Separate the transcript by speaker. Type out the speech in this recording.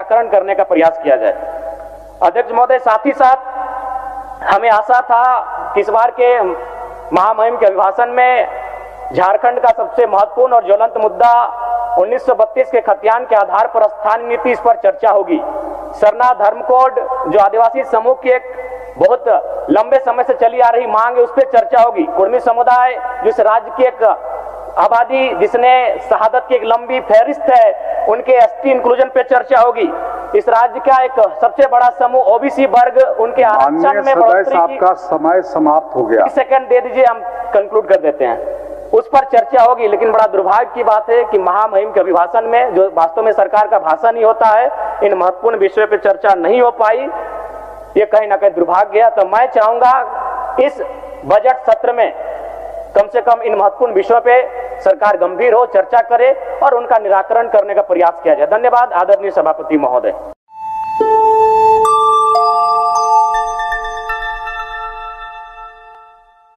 Speaker 1: निराकरण करने का प्रयास किया जाए। अध्यक्ष महोदय, साथ ही साथ हमें आशा था कि इस बार के महामहिम के अभिभाषण में झारखंड का सबसे महत्वपूर्ण और ज्वलंत मुद्दा 1932 के खतियान के आधार पर स्थानीय नीति, इस पर चर्चा होगी। सरना धर्म कोड जो आदिवासी समूह की एक बहुत लंबे समय से चली आ रही मांग है, उस पर चर्चा होगी। कुर्मी समुदाय जिस राज्य की एक आबादी जिसने शहादत की एक लंबी फहरिस्त है, उनके एसटी इंक्लूजन पे चर्चा होगी। इस राज्य का एक सबसे बड़ा समूह ओबीसी वर्ग, उनके आरक्षण में बढ़ोतरी की।
Speaker 2: आपका समय समाप्त हो गया।
Speaker 1: सेकंड दे दीजिए, हम कंक्लूड कर देते हैं। उस पर चर्चा होगी, लेकिन बड़ा दुर्भाग्य की बात है कि महामहिम के अभिभाषण में, जो वास्तव में सरकार का भाषण ही होता है, इन महत्वपूर्ण विषयों पर चर्चा नहीं हो पाई। ये कहीं ना कहीं दुर्भाग्य है। तो मैं चाहूंगा इस बजट सत्र में कम से कम इन महत्वपूर्ण विषयों पे सरकार गंभीर हो, चर्चा करे और उनका निराकरण करने का प्रयास किया जाए। धन्यवाद आदरणीय सभापति महोदय।